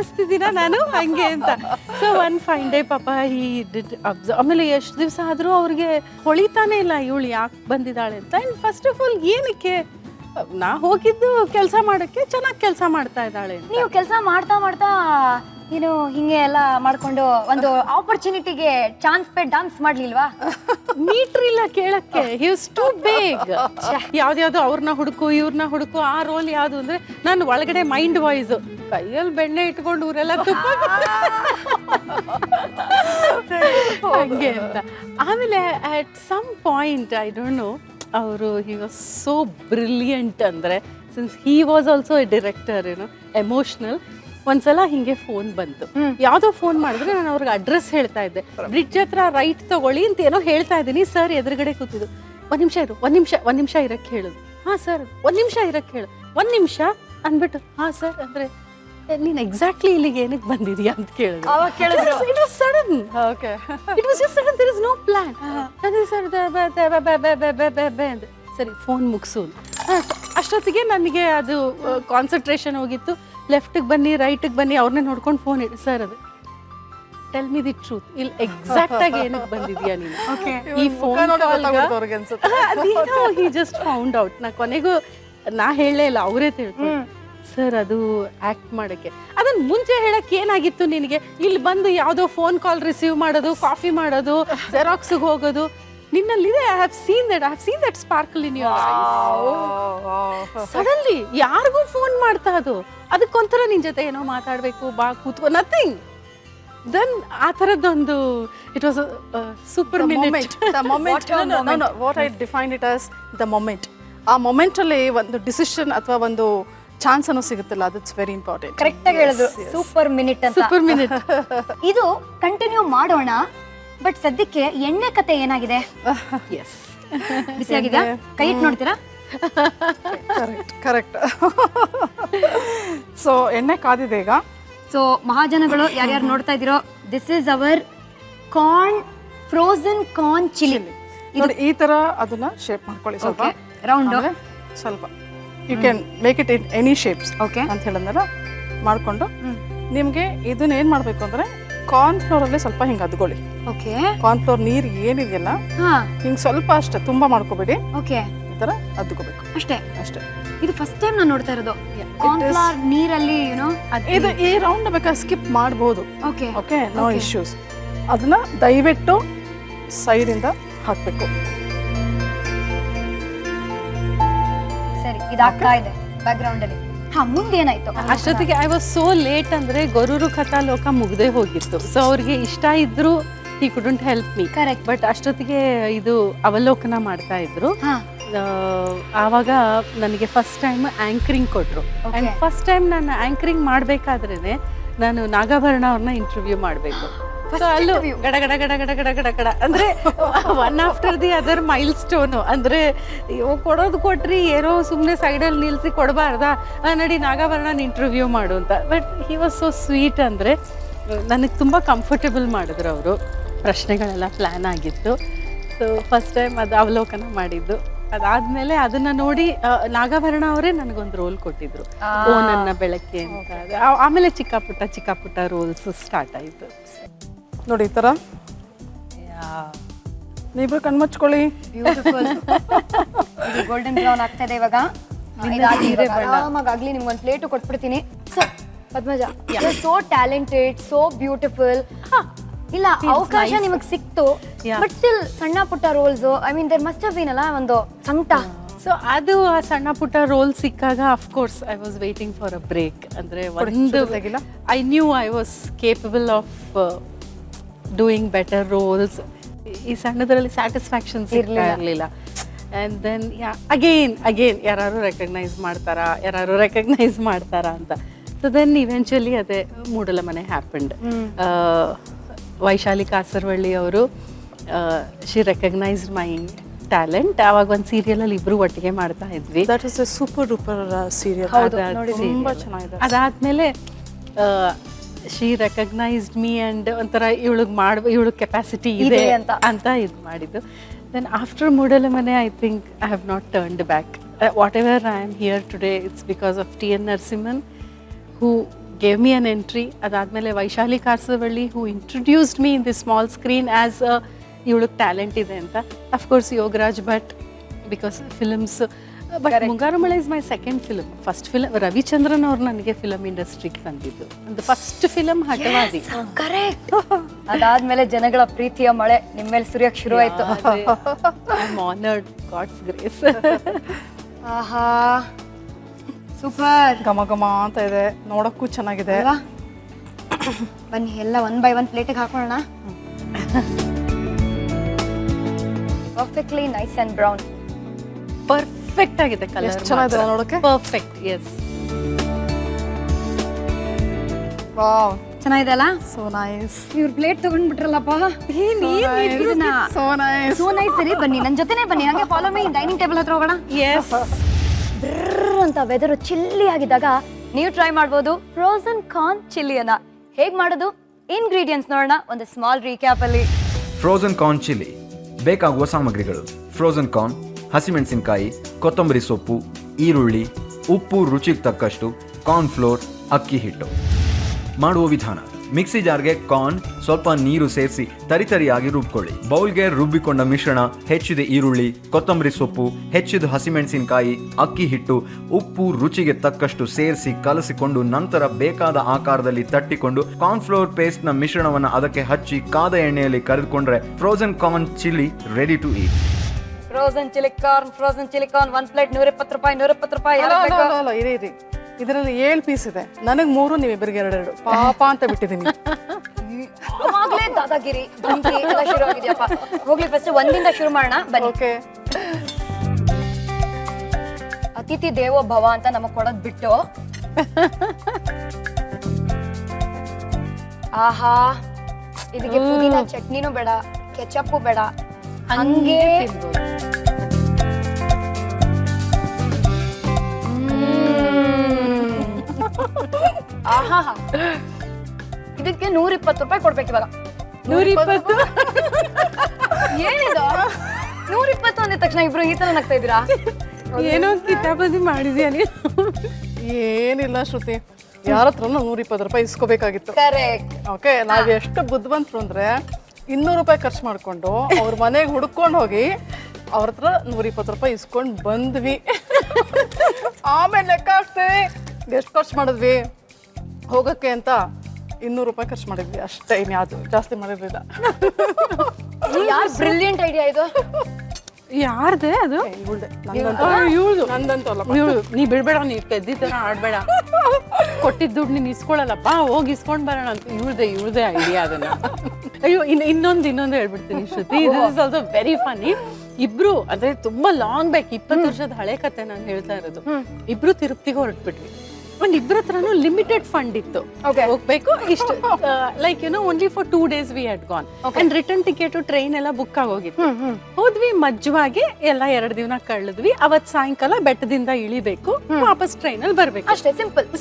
ಕಾಣಿಸ್ತಿದ್ದೀನ ನಾನು ಹಂಗೆ ಅಂತ. ಸೊ ಒನ್ ಫೈನ್ ಡೇ ಪಾಪ ಈ ಡಿಡ್ ಅಬ್ಸರ್ವ್. ಆಮೇಲೆ ಎಷ್ಟು ದಿವಸ ಆದರೂ ಅವ್ರಿಗೆ ಹೊಳಿತಾನೆ ಇಲ್ಲ ಇವಳು ಯಾಕೆ ಬಂದಿದ್ದಾಳೆ ಅಂತ. ಆ್ಯಂಡ್ ಫಸ್ಟ್ ಆಫ್ ಆಲ್ ಏನಕ್ಕೆ ನಾ ಹೋಗಿದ್ದು ಕೆಲಸ ಮಾಡೋಕ್ಕೆ, ಚೆನ್ನಾಗಿ ಕೆಲಸ ಮಾಡ್ತಾ ಇದ್ದಾಳೆ. ನೀವು ಕೆಲಸ ಮಾಡ್ತಾ ಮಾಡ್ತಾ ಏನು ಹಿಂಗೆ ಎಲ್ಲ ಮಾಡ್ಕೊಂಡು ಒಂದು ಆಪರ್ಚುನಿಟಿಗೆ ಚಾನ್ಸ್ ಪೇ ಡಾನ್ಸ್ ಮಾಡ್ಲಿಲ್ವಾ? ಮೀಟ್ರ್ ಇಲ್ಲ ಕೇಳಕ್ಕೆ. ಹಿ ವಾಸ್ ಟು ಬೇಗ್. ಯಾವ್ದ್ಯಾವ್ದು ಅವ್ರನ್ನ ಹುಡುಕು ಇವ್ರನ್ನ ಹುಡುಕು. ಆ ರೋಲ್ ಯಾವುದು ಅಂದ್ರೆ ನಾನು ಒಳಗಡೆ ಮೈಂಡ್ ವಾಯ್ಸ್ ಕೈಯಲ್ಲಿ ಬೆಣ್ಣೆ ಇಟ್ಕೊಂಡು ಊರೆಲ್ಲ ತುಪ್ಪ ಹಂಗೆ ಅಂತ. ಆಮೇಲೆ at some point I don't know, ಅವರು ಹಿ ವಾಸ್ ಸೋ ಬ್ರಿಲಿಯಂಟ್ ಅಂದರೆ, since he was also a director ಏನೋ ಎಮೋಷ್ನಲ್. ಒಂದ್ಸಲ ಹಿಂಗೆ ಫೋನ್ ಬಂತು, ಯಾವುದೋ ಫೋನ್ ಮಾಡಿದ್ರೆ ನಾನು ಅವ್ರಿಗೆ ಅಡ್ರೆಸ್ ಹೇಳ್ತಾ ಇದ್ದೆ. ಬ್ರಿಡ್ಜ್ ಹತ್ರ ರೈಟ್ ತಗೊಳ್ಳಿ ಅಂತ ಏನೋ ಹೇಳ್ತಾ ಇದ್ದೀನಿ. ಸರ್ ಎದುರುಗಡೆ ಕೂತಿದ್ದು, ಒಂದ್ ನಿಮಿಷ ಇರಕ್ಕೆ ಹೇಳುದು. ಹಾಂ ಸರ್, ಒಂದ್ ನಿಮಿಷ ಇರಕ್ಕೆ ಹೇಳು, ಒಂದ್ ನಿಮಿಷ ಅಂದ್ಬಿಟ್ಟು ಹಾಂ ಸರ್ ಅಂದರೆ ನೀನು ಎಕ್ಸಾಕ್ಟ್ಲಿ ಇಲ್ಲಿಗೆ ಏನಕ್ಕೆ ಬಂದಿದ್ಯಾ ಅಂತ ಕೇಳಿದ್ರು. It was sudden. Okay, it was just sudden, there is no plan. ಅದೇ ಸರ್ ಅಂತ ಸರಿ ಫೋನ್ ಮುಗಿಸು. ಅಷ್ಟೊತ್ತಿಗೆ ನನಗೆ ಅದು ಕಾನ್ಸಂಟ್ರೇಷನ್ ಹೋಗಿತ್ತು. ಲೆಫ್ಟಿಗೆ ಬನ್ನಿ, ರೈಟಿಗೆ ಬನ್ನಿ, ಅವ್ರನ್ನೇ ನೋಡ್ಕೊಂಡು ಫೋನ್ ಇಡಿ. ಸರ್ ಅದು ಟೆಲ್ ಮಿ ದಿ ಟ್ರೂತ್, ಇಲ್ಲಿ ಎಕ್ಸಾಕ್ಟ್ ಆಗಿ ಏನಕ್ಕೆ ಬಂದಿದ್ಯಾ ನೀನು ಈ ಫೋನ್ ಅದೇನೋ. He just found out. ನಾ ಕೊನೆಗೂ ನಾ ಹೇಳಲೇ ಇಲ್ಲ, ಅವರೇ ತಿಳ್ಕೊಂಡು ಸರ್ ಅದು ಆ್ಯಕ್ಟ್ ಮಾಡೋಕ್ಕೆ. ಅದನ್ನು ಮುಂಚೆ ಹೇಳಕ್ಕೆ ಏನಾಗಿತ್ತು ನಿನಗೆ? ಇಲ್ಲಿ ಬಂದು ಯಾವುದೋ ಫೋನ್ ಕಾಲ್ ರಿಸೀವ್ ಮಾಡೋದು, ಕಾಫಿ ಮಾಡೋದು, ಜೆರಾಕ್ಸ್ಗೆ ಹೋಗೋದು ನಿನ್ನಲ್ಲಿದೆ. I have seen that sparkle in your eyes. Suddenly ಯಾರಿಗೂ ಫೋನ್ ಮಾಡ್ತಾ ಅದು, ಅದಕ್ಕೊಂಥರ ನಿನ್ನ ಜೊತೆ ಏನೋ ಮಾತಾಡಬೇಕು, ಬಾ ಕೂತ್ಕೋ, ನಥಿಂಗ್. ದೆನ್ ಆ ಥರದ್ದೊಂದು it was super minute. What I define it as the moment. ಆ ಮೊಮೆಂಟಲ್ಲಿ ಒಂದು ಡಿಸಿಷನ್ ಅಥವಾ ಒಂದು ಚಾನ್ಸ್ ಅನ್ನೋ ಸಿಗುತ್ತಲ್ಲ, ದಟ್ಸ್ ವೆರಿ ಇಂಪಾರ್ಟೆಂಟ್. ಕರೆಕ್ಟ್ ಆಗಿ ಹೇಳಿದ್ರು, ಸೂಪರ್ ಮಿನಿಟ್ ಅಂತ. Super minute. ಇದು ಕಂಟಿನ್ಯೂ ಮಾಡೋಣ, ಬಟ್ ಸದ್ಯಕ್ಕೆ ಎಣ್ಣೆ ಕತೆ ಏನಾಗಿದೆ? ಎಸ್, ಬಿಸಿಯಾಗಿದೆ, ಕೈ ಇಟ್ಟು ನೋಡ್ತೀರಾ? ಕರೆಕ್ಟ್. ಸೊ ಎಣ್ಣೆ ಕಾದಿದೆ ಈಗ. ಸೊ ಮಹಾಜನಗಳು ಯಾರ್ಯಾರು ನೋಡ್ತಾ ಇದ್ದೀರೋ, this is our corn, frozen corn chilli. ನೋಡಿ ಈ ತರ ಅದನ್ನ ಶೇಪ್ ಮಾಡ್ಕೊಳ್ಳಿ. ಸ್ವಲ್ಪ ರೌಂಡ್, ಸ್ವಲ್ಪ you can make it in any shapes okay ಅಂತ ಹೇಳಿದ್ನಲ್ಲ, ಮಾಡಿಕೊಂಡು ನಿಮಗೆ ಇದನ್ನ ಏನು ಮಾಡಬೇಕು ಅಂದರೆ ಕಾರ್ನ್ ಫ್ಲೋರಲ್ಲೇ ಸ್ವಲ್ಪ ಹಿಂಗೆ ಅದ್ಕೊಳ್ಳಿ. ಓಕೆ, ಕಾರ್ನ್ ಫ್ಲೋರ್ ನೀರು ಏನಿದೆಯಲ್ಲ ಹಾ ಹಿಂಗೆ ಸ್ವಲ್ಪ ಅಷ್ಟೇ, ತುಂಬ ಮಾಡ್ಕೋಬೇಡಿ. ಓಕೆ, ಈ ಥರ ಅದ್ಕೋಬೇಕು ಅಷ್ಟೇ ಅಷ್ಟೇ. ಇದು ಫಸ್ಟ್ ಟೈಮ್ ನಾನು ನೋಡ್ತಾ ಇರೋದು ಕಾರ್ನ್ ಫ್ಲೋರ್ ನೀರಲ್ಲಿ, ಯುನೋ. ಇದು ಈ ರೌಂಡ್ ಬೇಕಾದ್ರೆ ಸ್ಕಿಪ್ ಮಾಡ್ಬೋದು. Okay okay, no issues. ಅದನ್ನ ದಯವಿಟ್ಟು ಸೈಡಿಂದ ಹಾಕಬೇಕು. ಸರಿ, ಇದಾಗ್ತಾ ಇದೆ ಬ್ಯಾಕ್ ಗ್ರೌಂಡ್ ಅಲ್ಲಿ. ಹಾ, ಮುಂದೆ ಏನಾಯ್ತು? ಅಷ್ಟೊತ್ತಿಗೆ ಐ ವಾಸ್ ಸೋ ಲೇಟ್, ಅಂದರೆ ಗೊರೂರು ಕಥಾಲೋಕ ಮುಗ್ದೇ ಹೋಗಿತ್ತು. ಸೊ ಅವ್ರಿಗೆ ಇಷ್ಟ ಇದ್ರು he couldn't help me. Correct. But ಅಷ್ಟೊತ್ತಿಗೆ ಇದು ಅವಲೋಕನ ಮಾಡ್ತಾ ಇದ್ರು. ಆವಾಗ ನನಗೆ ಫಸ್ಟ್ ಟೈಮ್ ಆ್ಯಂಕರಿಂಗ್ ಕೊಟ್ಟರು. ಆ್ಯಂಡ್ ಫಸ್ಟ್ ಟೈಮ್ ನಾನು ಆ್ಯಂಕರಿಂಗ್ ಮಾಡಬೇಕಾದ್ರೇ ನಾನು ನಾಗಾಭರಣ ಅವ್ರನ್ನ ಇಂಟರ್ವ್ಯೂ ಮಾಡಬೇಕು. ಸೊ ಅಲ್ಲೂ ಗಡ ಗಡ ಗಡ ಗಡ ಗಡ ಗಡ ಗಡ ಅಂದರೆ one after the other milestone. ಅಂದರೆ ಕೊಡೋದು ಕೊಟ್ರಿ, ಏನೋ ಸುಮ್ಮನೆ ಸೈಡಲ್ಲಿ ನಿಲ್ಲಿಸಿ ಕೊಡಬಾರ್ದಾ, ನಡಿ ನಾಗಾಭರಣನ ಇಂಟರ್ವ್ಯೂ ಮಾಡು ಅಂತ. But he was so sweet. ಅಂದರೆ ನನಗೆ ತುಂಬ ಕಂಫರ್ಟೇಬಲ್ ಮಾಡಿದ್ರು ಅವರು. ಪ್ರಶ್ನೆಗಳೆಲ್ಲ ಪ್ಲ್ಯಾನ್ ಆಗಿತ್ತು. ಸೊ ಫಸ್ಟ್ ಟೈಮ್ ಅದು ಅವಲೋಕನ ಮಾಡಿದ್ದು. ಅದಾದಮೇಲೆ ಅದನ್ನು ನೋಡಿ ನಾಗಾಭರಣ ಅವರೇ ನನಗೊಂದು ರೋಲ್ ಕೊಟ್ಟಿದ್ರು, ಓ ನನ್ನ ಬೆಳಕೆ ಅಂತ. ಆಮೇಲೆ ಚಿಕ್ಕ ಪುಟ್ಟ ರೋಲ್ಸ್ ಸ್ಟಾರ್ಟ್ ಆಯಿತು. ನೋಡಿ ಈ ಥರ ನೀವಿಬ್ರು ಕಣ್ಮುಚ್ಕೊಳ್ಳಿ. ಬ್ಯೂಟಿಫುಲ್. ಗೋಲ್ಡನ್ ಬ್ರೌನ್ ಆಗ್ತಾ ಇದೆ ಇವಾಗ. ಆರಾಮಾಗ್ಲಿ, ನಿಮ್ಗೊಂದು ಪ್ಲೇಟು ಕೊಟ್ಬಿಡ್ತೀನಿ. So Padmaja, so talented, so beautiful. ಇಲ್ಲ, ಅವಕಾಶ ನಿಮಗೆ ಸಿಕ್ತು, ಬಟ್ ಸ್ಟಿಲ್ ಸಣ್ಣ ಪುಟ್ಟ roles, I mean there must have been ಅಲ್ಲ ಒಂದು ಸಂಕಟ. ಸೊ ಅದು ಆ ಸಣ್ಣ ಪುಟ್ಟ ರೋಲ್ ಸಿಕ್ಕಾಗ of course I was waiting for a break. ಅಂದರೆ ಒಂದು I knew I was capable of doing better roles. ಈ ಸಣ್ಣದರಲ್ಲಿ ಸ್ಯಾಟಿಸ್ಫ್ಯಾಕ್ಷನ್ಸ್ ಇರಲಿಲ್ಲ. ಆ್ಯಂಡ್ ದೆನ್ ಅಗೇನ್ ಯಾರು ರೆಕಗ್ನೈಸ್ ಮಾಡ್ತಾರಾ ಅಂತ. ಸೊ ದೆನ್ ಇವೆಂಚುಲಿ ಅದೇ ಮೂಡಲ ಮನೆ ಹ್ಯಾಪನ್ಡ್. ವೈಶಾಲಿ ಕಾಸರವಳ್ಳಿ ಅವರು ಶಿ ರೆಕಗ್ನೈಸ್ಡ್ ಮೈ ಟ್ಯಾಲೆಂಟ್. ಆವಾಗ ಒಂದು ಸೀರಿಯಲಲ್ಲಿ ಇಬ್ರು ಒಟ್ಟಿಗೆ ಮಾಡ್ತಾ ಇದ್ವಿ. That is A super duper serial. ತುಂಬ ಚೆನ್ನಾಗಿದೆ. ಅದಾದಮೇಲೆ ಶಿ ರೆಕಗ್ನೈಸ್ಡ್ ಮೀ ಆ್ಯಂಡ್ ಒಂಥರ ಇವಳಿಗೆ ಕೆಪಾಸಿಟಿ ಇದೆ ಅಂತ ಇದು ಮಾಡಿದ್ದು. Then after Mudala Mane I think I have not turned back. Whatever I am here today, it's because of T.N. Narasimhan, who gave me an entry. ಅದಾದಮೇಲೆ Vaishali Kasaravalli who introduced me in the small screen as ಇವಳಿಗೆ talent ಇದೆ ಅಂತ. Of course Yogaraj Bhat, because films. But Mungaru Male is my second film. First film Ravichandran ಅವ್ರು ನನಗೆ film ಇಂಡಸ್ಟ್ರಿಗೆ ತಂದಿದ್ದು. ಒಂದು first film ಹಠವಾದಿ. Correct. ಅದಾದ್ಮೇಲೆ ಜನಗಳ ಪ್ರೀತಿಯ ಮಳೆ ನಿಮ್ಮ ಮೇಲೆ ಸುರಿಯಕ್ಕೆ ಶುರು ಆಯ್ತು. I am honoured, God's grace. ಆಹಾ ಸೂಪರ್. ಘಮ ಘಮ ಅಂತ ಇದೆ, ನೋಡಕ್ಕೂ ಚೆನ್ನಾಗಿದೆ. ಅಲ್ವಾ? ಬನ್ನಿ ಎಲ್ಲ ಒನ್ ಬೈ ಒನ್ ಪ್ಲೇಟಿಗೆ ಹಾಕೊಳ್ಳೋಣ. Perfectly nice and brown. Perfect ಆಗಿದೆ ಕಲರ್. ಎಷ್ಟು ಚೆನ್ನಾಗಿದೆ ನೋಡಕ್ಕೆ. Perfect, yes. ವಾವ್, ಚೆನ್ನಾಗಿದೆ ಅಲ್ಲ? So nice. ಇವ್ರ ಪ್ಲೇಟ್ ತಗೊಂಡ್ಬಿಟ್ರಲ್ಲಪ್ಪ. So nice. So nice. ಸರಿ ಬನ್ನಿ ನನ್ನ ಜೊತೆನೇ ಬನ್ನಿ, ಹಾಗೆ ಫಾಲೋ ಮೀ. ಡೈನಿಂಗ್ ಟೇಬಲ್ ಹತ್ರ ಹೋಗೋಣ. ಎಸ್. ಅಂತ ವೆದರ್ ಚಿಲ್ಲಿ ಆಗಿದ್ದಾಗ ನೀವು ಟ್ರೈ ಮಾಡ್ಬೋದು ಫ್ರೋಸನ್ ಕಾರ್ನ್ ಚಿಲ್ಲಿಯನ್ನ. ಹೇಗ್ ಮಾಡೋದು? ಇಂಗ್ರೀಡಿಯೆಂಟ್ಸ್ ನೋಡೋಣ ಒಂದು ಸ್ಮಾಲ್ ರೀಕ್ಯಾಪ್ ಅಲ್ಲಿ. ಫ್ರೋಸನ್ ಕಾರ್ನ್ ಚಿಲ್ಲಿ ಬೇಕಾಗುವ ಸಾಮಗ್ರಿಗಳು: ಫ್ರೋಸನ್ ಕಾರ್ನ್, ಹಸಿಮೆಣಸಿನಕಾಯಿ, ಕೊತ್ತಂಬರಿ ಸೊಪ್ಪು, ಈರುಳ್ಳಿ, ಉಪ್ಪು ರುಚಿಗೆ ತಕ್ಕಷ್ಟು, ಕಾರ್ನ್ ಫ್ಲೋರ್, ಅಕ್ಕಿ ಹಿಟ್ಟು. ಮಾಡುವ ವಿಧಾನ: ಮಿಕ್ಸಿ ಜಾರ್ಗೆ ಕಾರ್ನ್, ಸ್ವಲ್ಪ ನೀರು ಸೇರಿಸಿ ತರಿತರಿಯಾಗಿ ರುಬ್ಕೊಳ್ಳಿ. ಬೌಲ್ಗೆ ರುಬ್ಬಿಕೊಂಡ ಮಿಶ್ರಣ, ಹೆಚ್ಚಿದ ಈರುಳ್ಳಿ, ಕೊತ್ತಂಬರಿ ಸೊಪ್ಪು, ಹೆಚ್ಚಿದ ಹಸಿಮೆಣಸಿನಕಾಯಿ, ಅಕ್ಕಿ ಹಿಟ್ಟು, ಉಪ್ಪು ರುಚಿಗೆ ತಕ್ಕಷ್ಟು ಸೇರಿಸಿ ಕಲಸಿಕೊಂಡು ನಂತರ ಬೇಕಾದ ಆಕಾರದಲ್ಲಿ ತಟ್ಟಿಕೊಂಡು ಕಾರ್ನ್ ಫ್ಲೋರ್ ಪೇಸ್ಟ್ ನ ಮಿಶ್ರಣವನ್ನು ಅದಕ್ಕೆ ಹಚ್ಚಿ ಕಾದ ಎಣ್ಣೆಯಲ್ಲಿ ಕರೆದುಕೊಂಡ್ರೆ frozen corn chilli ready to eat. Frozen chilli corn 1 plate 120 ರೂಪಾಯಿ. 120 ರೂಪಾಯಿ. ಅಲ್ಲ ಇರಿ, ಇದರಲ್ಲಿ 7 ಪೀಸ್ ಇದೆ. ನನಗೆ 3, ನೀವಿಬ್ಬರಿಗೆ 2. ಪಾಪ ಅಂತ ಬಿಟ್ಟಿದ್ದೀನಿ. ಅವಾಗ್ಲೇ ದಾದಾಗಿರಿ ಧಮ್ಕಿ ಎಲ್ಲ ಶುರು ಆಗಿದೆಯಪ್ಪ. ಹೋಗ್ಲಿ ಫಸ್ಟ್ ಒಂದಿಂದ ಶುರು ಮಾಡೋಣ ಬನ್ನಿ. ಓಕೆ. ಅತಿಥಿ ದೇವೋ ಭವ ಅಂತ ನಮಗ್ ಕೊಡೋದ್ ಬಿಟ್ಟು, ಆಹಾ ಇದಕ್ಕೆ ಪುದೀನ ಚಟ್ನಿನೂ ಬೇಡ, ಕೆಚಪ್ಪು ಬೇಡ, ಹಂಗೆ ಆಹಾ. ಇದಕ್ಕೆ 120 ರೂಪಾಯಿ ಕೊಡ್ಬೇಕು ಇವಾಗ. 120. ಏನಿದು 120 ಅಂದಿದ ತಕ್ಷಣ ಇಬ್ರು ಈ ತರ ನಗ್ತಾ ಇದ್ದೀರಾ? ಏನೋ ಕಿತಾಬದಿ ಮಾಡಿದ್ಯಾ ನೀನು? ಏನಿಲ್ಲ ಶ್ರುತಿ, ಯಾರ ಹತ್ರ 120 ರೂಪಾಯಿ ಇಸ್ಕೋಬೇಕಾಗಿತ್ತು. ಕರೆಕ್ಟ್. ಓಕೆ, ನಾವ್ ಎಷ್ಟು ಬುದ್ಧಿವಂತರು ಅಂದ್ರೆ 200 ರೂಪಾಯಿ ಖರ್ಚು ಮಾಡ್ಕೊಂಡು ಅವ್ರ ಮನೆಗೆ ಹುಡ್ಕೊಂಡು ಹೋಗಿ ಅವ್ರ ಹತ್ರ 120 ರೂಪಾಯಿ ಇಸ್ಕೊಂಡು ಬಂದ್ವಿ. ಆಮೇಲೆ ಲೆಕ್ಕ ಹಾಕ್ತೇವೆ ಎಷ್ಟು ಖರ್ಚು ಮಾಡಿದ್ವಿ ಹೋಗಕ್ಕೆ ಅಂತ. 200 ರೂಪಾಯಿ ಖರ್ಚು ಮಾಡಿದ್ವಿ ಅಷ್ಟೇ, ಇನ್ಯಾವುದು ಜಾಸ್ತಿ ಮಾಡಿರ್ಲಿಲ್ಲ. ಯಾರ್ ಬ್ರಿಲಿಯಂಟ್ ಐಡಿಯಾ ಇದು? ಯಾರ್ದೆ ಅದು? ಇವಳ್ದು, ನಂದಂತೂ ಅಲ್ಲ. ಇವಳು ನೀ ಬಿಡ್ಬೇಡ, ನೀ ಪೆದ್ದಿ ತರ ಆಡ್ಬೇಡ. ಕೊಟ್ಟಿದ್ದ ದುಡ್ಡು ನೀನು ಇಸ್ಕೊಳಲ್ಲಪ್ಪ, ಹೋಗಿ ಇಸ್ಕೊಂಡ್ ಬರೋಣ ಅಂತ. ಇವಳ್ದೆ ಐಡಿಯಾ ಅದನ್ನ. ಅಯ್ಯೋ, ಇನ್ನೊಂದು ಹೇಳ್ಬಿಡ್ತೀನಿ Shruti. This is also very funny. ಇಬ್ರು ಅಂದ್ರೆ ತುಂಬಾ ಲಾಂಗ್ ಬ್ಯಾಕ್, 20 ವರ್ಷದ ಹಳೆ ಕತೆ ನಾನು ಹೇಳ್ತಾ ಇರೋದು. ಇಬ್ರು ತಿರುಪತಿಗೆ ಹೊರಟ್ಬಿಟ್ವಿ. ಒಂದ್ ಇಬ್ಬರ ಹತ್ರನೂ ಲಿಮಿಟೆಡ್ ಫಂಡ್ ಇತ್ತು. ಹೋಗ್ಬೇಕು ಇಷ್ಟು, like only for 2 days we had gone. And return ticket, train ಎಲ್ಲ ಬುಕ್ ಆಗೋಗಿತ್ತು. ಹೋದ್ವಿ ಮಜ್ವಾಗಿ ಎಲ್ಲ 2 ದಿನ ಕಳೆದ್ವಿ. ಅವತ್ ಸಾಯಂಕಾಲ ಬೆಟ್ಟದಿಂದ ಇಳಿಬೇಕು, ವಾಪಸ್ ಟ್ರೈನ್ ಅಲ್ಲಿ ಬರ್ಬೇಕು. ಅಷ್ಟೇ,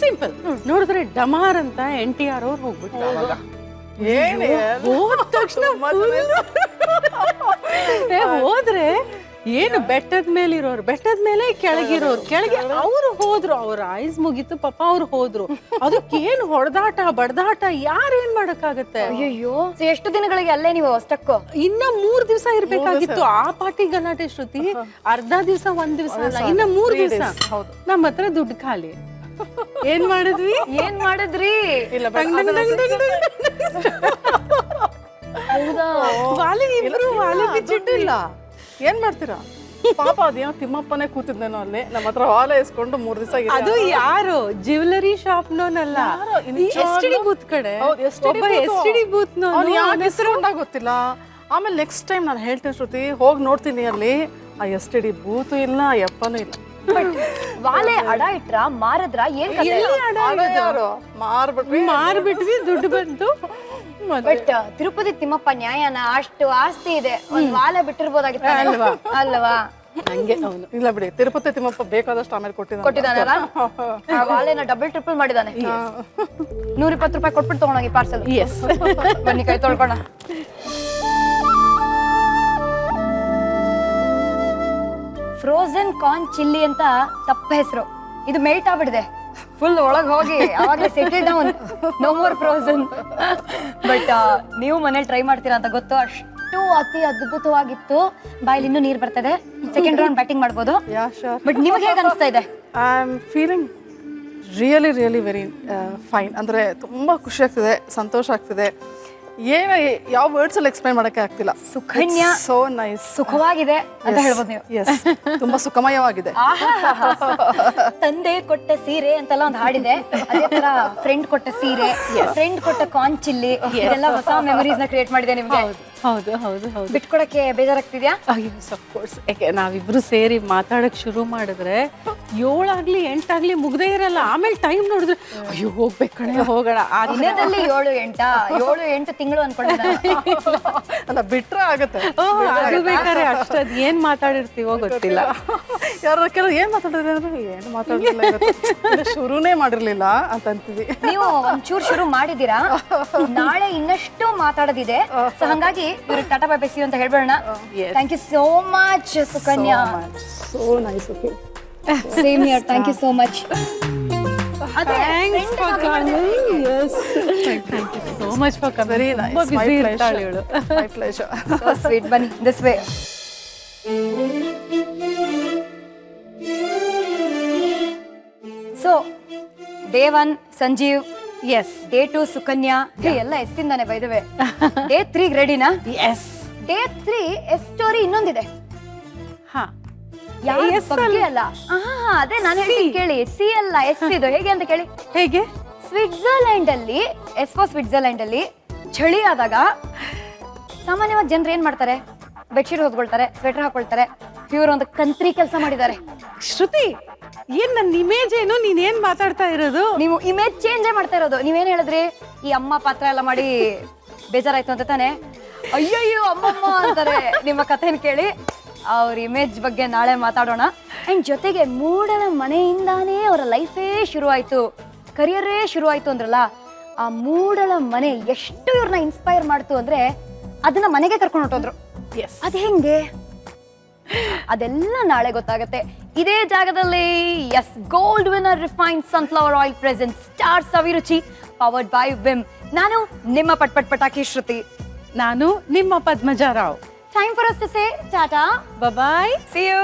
ಸಿಂಪಲ್. ನೋಡಿದ್ರೆ ಡಮಾರ್ ಅಂತ NTR ಅವ್ರು ಹೋಗ್ಬಿಟ್ರು. ಅವಾಗ ಹೋದ ತಕ್ಷಣ ಹೋದ್ರೆ ಏನು ಬೆಟ್ಟದ ಮೇಲಿರೋರು, ಬೆಟ್ಟದ ಮೇಲೆ ಕೆಳಗಿರೋರು, ಕೆಳಗೆ ಅವ್ರು ಹೋದ್ರು. ಅವ್ರ ಐಸ್ ಮುಗೀತು ಪಾಪ, ಅವ್ರು ಹೋದ್ರು. ಅದಕ್ಕೇನು ಹೊಡೆದಾಟ ಬಡ್ದಾಟ, ಯಾರೇನ್ ಮಾಡಕ್ಕಾಗತ್ತೆ? ಅಯ್ಯೋ, ಎಷ್ಟು ದಿನಗಳಿಗೆ ಅಲ್ಲೇ ನೀವು ಸ್ಟಕ್? ಇನ್ನ 3 ದಿವಸ ಇರ್ಬೇಕಾಗಿತ್ತು. ಆ ಪಾರ್ಟಿ ಗಲಾಟೆ ಶ್ರುತಿ. ಅರ್ಧ ದಿವಸ, 1 ದಿವಸ ಅಲ್ಲ, ಇನ್ನ 3 ದಿವಸ. ನಮ್ಮ ಹತ್ರ ದುಡ್ಡು ಖಾಲಿ. ಏನ್ ಮಾಡಿದ್ರಿ? ವಾಲಿ ಬಿಚ್ಚಿಟ್ಟಿಲ್ಲ. ಏನ್ ಮಾಡ್ತೀರಾ ಪಾಪ? ಅದೇನೋ ತಿಮ್ಮಪ್ಪನೇ ಕೂತಿದ್ನೇನೋ ಅಲ್ಲಿ, ನಮ್ಮ ಹತ್ರ ವಾಲೆ ಇಸ್ಕೊಂಡು 3 ದಿವಸ. ಅದು ಯಾರು? ಜ್ಯುವೆಲರಿ ಶಾಪ್ ನೋನಲ್ಲ, STD ಬೂತ್ ಕಡೆ STD ಬೂತ್ ಗೊತ್ತಿಲ್ಲ. ಆಮೇಲೆ ನೆಕ್ಸ್ಟ್ ಟೈಮ್ ನಾನು ಹೇಳ್ತೇನೆ ಶ್ರುತಿ, ಹೋಗಿ ನೋಡ್ತೀನಿ ಅಲ್ಲಿ ಆ STD ಬೂತು ಇಲ್ಲ, ಯಪ್ಪನೂ ಇಲ್ಲ. ವಾಲೆ ಅಡ ಇಟ್ರ ಮಾರದ್ರ? ಏನ್ ಮಾರ್ಬಿಟ್ವಿ, ದುಡ್ಡು ಬಂತು. ಬಟ್ ತಿರುಪತಿ ತಿಮ್ಮಪ್ಪ ನ್ಯಾಯನ? ಅಷ್ಟು ಆಸ್ತಿ ಇದೆ, ಒಂದ್ ವಾಲೆ ಬಿಟ್ಟಿರ್ಬೋದಾಗಿತ್ತು ಅಲ್ವಾ? ಹಂಗೆ ಅವನು ಇಲ್ಲ ಬಿಡಿ, ತಿರುಪತಿ ತಿಮ್ಮಪ್ಪ ಬೇಕಾದಷ್ಟು ಆಮೇಲೆ ಕೊಟ್ಟಿದ್ದಾನಲ್ಲ. ಆ ವಾಲೆನ ಡಬಲ್ ಟ್ರಿಪಲ್ ಮಾಡಿದಾನೆ. 120 ರೂಪಾಯಿ ಕೊಟ್ಬಿಟ್ಟು ತಗೊಂಡೋಗಿ ಪಾರ್ಸಲ್. ಎಸ್, ಬನ್ನಿ ಕೈ ತೊಳ್ಕೋಣ. ಫ್ರೋಸನ್ ಕಾರ್ನ್ ಚಿಲ್ಲಿ ಅಂತ ತಪ್ಪ ಹೆಸರು. ಇದು ಮೆಲ್ಟ್ ಆಗ್ಬಿಡಿದೆ. ಫುಲ್ ಒಳಗೆ ಹೋಗಿ ಅವಾಗಲೇ settle down, no more frozen. But ನೀವು ಮನೇಲಿ ಟ್ರೈ ಮಾಡ್ತೀರಾ ಅಂತ ಗೊತ್ತು, ಅಷ್ಟು ಅತಿ ಅದ್ಭುತವಾಗಿತ್ತು. ಬಾಯಲ್ಲಿ ಇನ್ನೂ ನೀರು ಬರ್ತದೆ. ಸೆಕೆಂಡ್ ರೌಂಡ್ ಬ್ಯಾಟಿಂಗ್ ಮಾಡ್ಬೋದು. Yeah sure. ಬಟ್ ನಿಮಗೆ ಹೇಗೆ ಅನಿಸ್ತಾ ಇದೆ? I am feeling really very fine. ಅಂದರೆ ತುಂಬ ಖುಷಿ ಆಗ್ತಿದೆ, ಸಂತೋಷ ಆಗ್ತಿದೆ. ಏನು ಯಾವ ವರ್ಡ್ಸ್ ಅಲ್ಲಿ ಎಕ್ಸ್ಪ್ಲೈನ್ ಮಾಡೋಕ್ಕೆ ಆಗ್ತಿಲ್ಲ. ಸುಕನ್ಯಾ ಸೋ ನೈಸ್, ಸುಖವಾಗಿದೆ ಅಂತ ಹೇಳ್ಬೋದು ನೀವು. ಎಸ್, ತುಂಬ ಸುಖಮಯವಾಗಿದೆ. ತಂದೆ ಕೊಟ್ಟ ಸೀರೆ ಅಂತೆಲ್ಲ ಒಂದು ಹಾಡಿದೆ, ಅದೇ ತರ ಫ್ರೆಂಡ್ ಕೊಟ್ಟ ಸೀರೆ, ಫ್ರೆಂಡ್ ಕೊಟ್ಟ ಕಾರ್ನ್ ಚಿಲ್ಲಿ, ಇದೆಲ್ಲ ಹೊಸ ಮೆಮೊರೀಸ್ ನ ಕ್ರಿಯೇಟ್ ಮಾಡಿದೆ ನಿಮ್ಗೆ. ಹೌದು ಬಿಟ್ಕೊಡಕ್ಕೆ ಬೇಜಾರಾಗ್ತಿದ್ಯಾ? ಅಫ್ಕೋರ್ಸ್. ಯಾಕೆ ನಾವಿಬ್ರು ಸೇರಿ ಮಾತಾಡಕ್ ಶುರು ಮಾಡಿದ್ರೆ 7 ಆಗ್ಲಿ 8 ಆಗ್ಲಿ ಮುಗ್ದೇ ಇರಲ್ಲ. ಆಮೇಲೆ ಟೈಮ್ ನೋಡಿದ್ರೆ ಅಯ್ಯೋ ಹೋಗ್ಬೇಕು ಕಣೆ, ಹೋಗೋಣ. ದಿನದಲ್ಲಿ 7-8 ತಿಂಗಳು ಅನ್ಕೊಂಡಿದ್ದ. ಅಲ್ಲ, ಬಿಟ್ರೆ ಆಗುತ್ತೆ. ಅದು ಬೇಕಾದ್ರೆ ಅಷ್ಟದ್ ಏನ್ ಮಾತಾಡಿರ್ತೀವೋ ಗೊತ್ತಿಲ್ಲ. ಯಾರು ಕೆಲವು ಏನ್ ಮಾತಾಡಿದ್ರೆ ಅಂದ್ರೆ ಏನು ಮಾತಾಡಲಿಲ್ಲ, ಶುರುನೇ ಮಾಡಿರ್ಲಿಲ್ಲ ಅಂತ ಅಂತೀವಿ. ನೀವು ಒಂಚೂರು ಶುರು ಮಾಡಿದೀರಾ, ನಾಳೆ ಇನ್ನಷ್ಟು ಮಾತಾಡೋದಿದೆ. ಸೊ ಹಂಗಾಗಿ ಇವ್ರಿಗೆ ಟಾಟಾ ಬೈ ಬೈ ಸಿ ಯು ಅಂತ ಹೇಳ್ಬೇಡ. Thank you so much Sukanya. So nice. Okay, same here. Thank you so much. Thanks for coming. Yes. Thank you so much for coming. Very nice. ತುಂಬಾ My busy pleasure. ಇರ್ತಾಳೆ ಇವಳು. My pleasure. So sweet. ಬನ್ನಿ this way. So day 1 Sanjeev, Yes. day 2 Sukanya, ಎಲ್ಲ ಎಸ್ಸಿಂದಾನೆ by the way. day 3 ರೆಡಿನಾ? Yes. day 3 S story ಇನ್ನೊಂದಿದೆ. ಹಾ. ಯಾವ ಬಗ್ಗೆ ಅಲ್ಲ, ಅದೇ ನಾನು ಹೇಳ್ತೀನಿ ಕೇಳಿ. ಸಿ ಅಲ್ಲ, ಎಸ್ ಇದು. ಹೇಗೆ ಅಂತ ಕೇಳಿ. ಹೇಗೆ? ಸ್ವಿಟ್ಜರ್ಲ್ಯಾಂಡ್ ಅಲ್ಲಿ, ಸ್ವಿಟ್ಜರ್ಲ್ಯಾಂಡ್ ಅಲ್ಲಿ ಚಳಿ ಆದಾಗ ಸಾಮಾನ್ಯವಾಗಿ ಜನರು ಏನ್ ಮಾಡ್ತಾರೆ? ಬೆಡ್ಶೀಟ್ ಹೊದ್ಕೊಳ್ತಾರೆ, ಸ್ವೆಟರ್ ಹಾಕೊಳ್ತಾರೆ. ಇವರು ಒಂದು ಕಂತ್ರಿ ಕೆಲಸ ಮಾಡಿದ್ದಾರೆ. ಶ್ರುತಿ, ಏನ್ ನನ್ನ ಇಮೇಜ್ ಏನು? ನೀನ್ ಏನ್ ಮಾತಾಡ್ತಾ ಇರೋದು? ನೀವು ಇಮೇಜ್ ಚೇಂಜೇ ಮಾಡ್ತಾ ಇರೋದು. ನೀವೇನ್ ಹೇಳಿದ್ರಿ? ಈ ಅಮ್ಮ ಪಾತ್ರ ಎಲ್ಲ ಮಾಡಿ ಬೇಜಾರಾಯ್ತು ಅಂತ ತಾನೆ? ಅಯ್ಯಯ್ಯೋ ಅಮ್ಮಮ್ಮ ಅಂತಾರೆ. ನಿಮ್ಮ ಕಥೆನ ಕೇಳಿ ಅವ್ರ ಇಮೇಜ್ ಬಗ್ಗೆ ನಾಳೆ ಮಾತಾಡೋಣ. ಅಂಡ್ ಜೊತೆಗೆ ಮೂಡಲ ಮನೆಯಿಂದಾನೇ ಅವರ ಲೈಫೇ ಶುರುವಾಯ್ತು, ಕರಿಯರೇ ಶುರುವಾಯ್ತು ಅಂದ್ರಲ್ಲ, ಆ ಮೂಡಲ ಮನೆ ಎಷ್ಟು ಇವ್ರನ್ನ ಇನ್ಸ್ಪೈರ್ ಮಾಡ್ತು ಅಂದ್ರೆ ಅದನ್ನ ಮನೆಗೆ ಕರ್ಕೊಂಡು ಹೊಟ್ಟೋದ್ರು. ಅದ್ ಹೆಂಗೆ? ಅದೆಲ್ಲ ನಾಳೆ ಗೊತ್ತಾಗತ್ತೆ ಇದೇ ಜಾಗದಲ್ಲಿ. Yes, Gold Winner refined sunflower oil present star Saviruchi powered by Vim. ನಾನು ನಿಮ್ಮ ಪಟಾಕಿ ಶ್ರುತಿ. ನಾನು ನಿಮ್ಮ Padmaja Rao. Time for us to say tata. Bye-bye. See you.